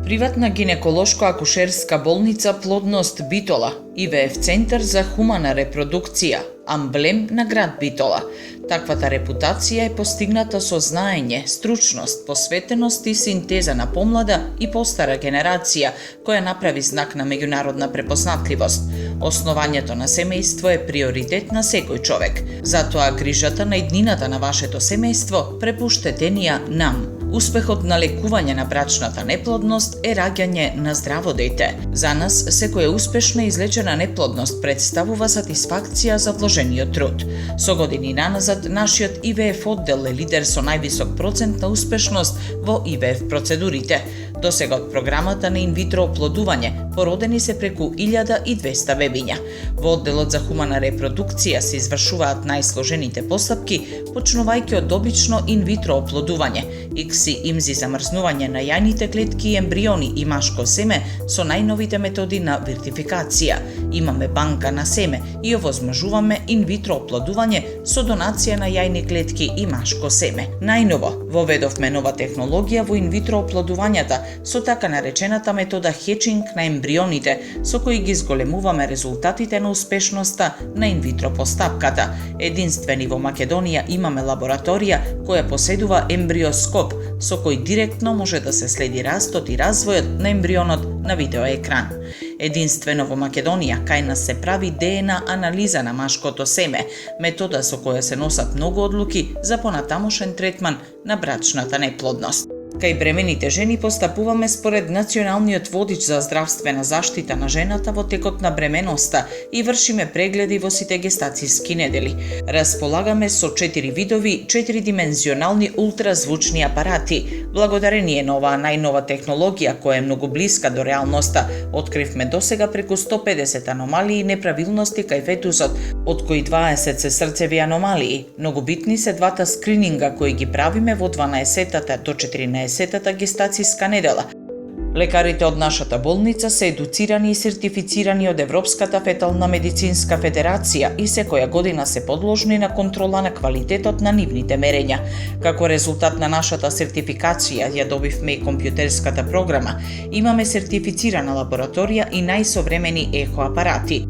Приватна гинеколошко-акушерска болница Плодност Битола, ИВФ центар за хумана репродукција, амблем на град Битола. Таквата репутација е постигната со знаење, стручност, посветеност и синтеза на помлада и постара генерација, која направи знак на меѓународна препознатливост. Основањето на семејство е приоритет на секој човек. Затоа грижата на иднината на вашето семејство препуштете ни ја нам. Успехот на лекување на брачната неплодност е раѓање на здраво дете. За нас, секоја успешна излечена неплодност представува сатисфакција за вложениот труд. Со години наназад, нашиот ИВФ оддел е лидер со највисок процент на успешност во ИВФ процедурите. Досега од програмата на инвитро оплодување породени се преку 1200 бебиња. Во одделот за хумана репродукција се извршуваат најсложените постапки, почнувајќи од обично инвитро оплодување, икси-имзи замрзнување на јајните клетки и ембриони и машко семе со најновите методи на виртификација. Имаме банка на семе и овозможуваме инвитро оплодување со донација на јајни клетки и машко семе. Најново, воведовме нова технологија во инвитро оплодувањата со така наречената метода хечинг на ембрионите, со кои ги зголемуваме резултатите на успешноста на инвитро постапката. Единствени во Македонија имаме лабораторија која поседува ембриоскоп, со кој директно може да се следи растот и развојот на ембрионот на видеоекран. Единствено во Македонија кај нас се прави ДНА анализа на машкото семе, метода со која се носат многу одлуки за понатамошен третман на брачната неплодност. Кај бремените жени постапуваме според Националниот водич за здравствена заштита на жената во текот на бременоста и вршиме прегледи во сите гестацијски недели. Располагаме со 4 видови 4-димензионални ултразвучни апарати. Благодарение на оваа најнова технологија која е многу блиска до реалноста, откривме досега преку 150 аномалии и неправилности кај фетусот, од кои 20 се срцеви аномалии. Многу битни се двата скрининга кои ги правиме во 12-тата до 14-тата гестацијска недела. Лекарите од нашата болница се едуцирани и сертифицирани од Европската фетална медицинска федерација и секоја година се подложни на контрола на квалитетот на нивните мерења. Како резултат на нашата сертификација ја добивме и компјутерската програма. Имаме сертифицирана лабораторија и најсовремени ехоапарати.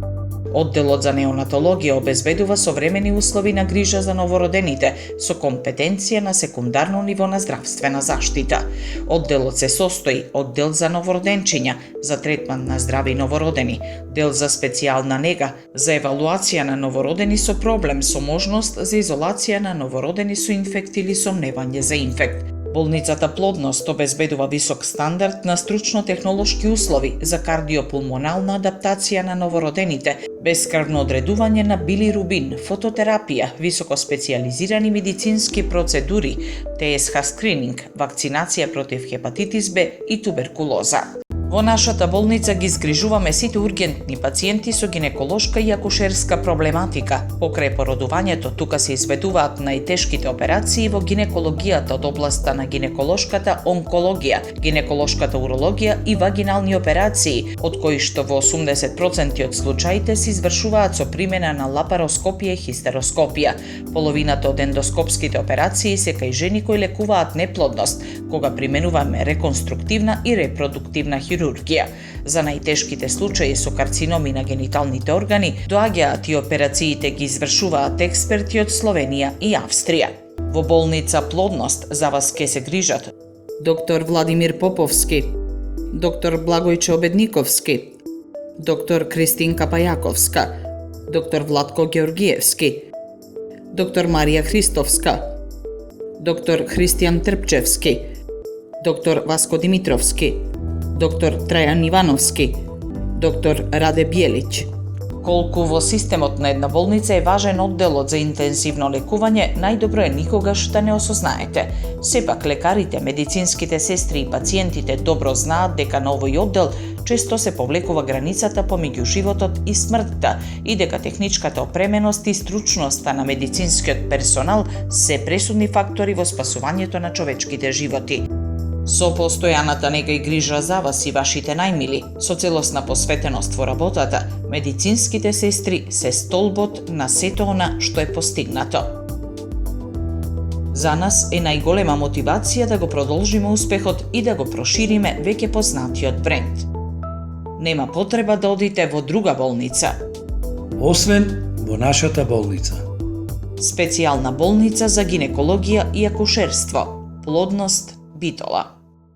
Одделот за неонатологија обезбедува современи услови на грижа за новородените со компетенција на секундарно ниво на здравствена заштита. Одделот се состои од дел за новороденчиња, за третман на здрави новородени, дел за специјална нега, за евалуација на новородени со проблем со можност за изолација на новородени со инфект или сомневање за инфект. Болницата Плодност обезбедува висок стандард на стручно-технолошки услови за кардиопулмонална адаптација на новородените, бескрвно одредување на билирубин, фототерапија, високоспецијализирани медицински процедури, ТСХ скрининг, вакцинација против хепатитис Б и туберкулоза. Во нашата болница ги згрижуваме сите ургентни пациенти со гинеколошка и акушерска проблематика. Покрај породувањето, тука се изведуваат најтешките операции во гинекологијата од областа на гинеколошката онкологија, гинеколошката урологија и вагинални операции, од кои што во 80% од случаите се извршуваат со примена на лапароскопија и хистероскопија. Половината од ендоскопските операции се кај жени кои лекуваат неплодност, кога применуваме реконструктивна и репродуктивна хирургија. За најтешките случаи со карциноми на гениталните органи доаѓаат и операциите ги извршуваат експерти од Словенија и Австрија. Во болница Плодност за вас ке се грижат доктор Владимир Поповски, доктор Благојче Обедниковски, доктор Кристинка Пајаковска, доктор Владко Георгиевски, доктор Марија Христовска, доктор Христијан Трпчевски, доктор Васко Димитровски, доктор Трајан Ивановски, доктор Раде Бјелиќ. Колку во системот на една болница е важен одделот за интензивно лекување, најдобро е никогаш да не осознаете. Сепак лекарите, медицинските сестри и пациентите добро знаат дека на овој оддел често се повлекува границата помеѓу животот и смртта и дека техничката опременост и стручноста на медицинскиот персонал се пресудни фактори во спасувањето на човечките животи. Со постојаната нега и грижа за вас и вашите најмили, со целосна посветеност во работата, медицинските сестри се столбот на сето она што е постигнато. За нас е најголема мотивација да го продолжиме успехот и да го прошириме веќе познатиот бренд. Нема потреба да одите во друга болница. Освен во нашата болница. Специјална болница за гинекологија и акушерство. Плодност Битола.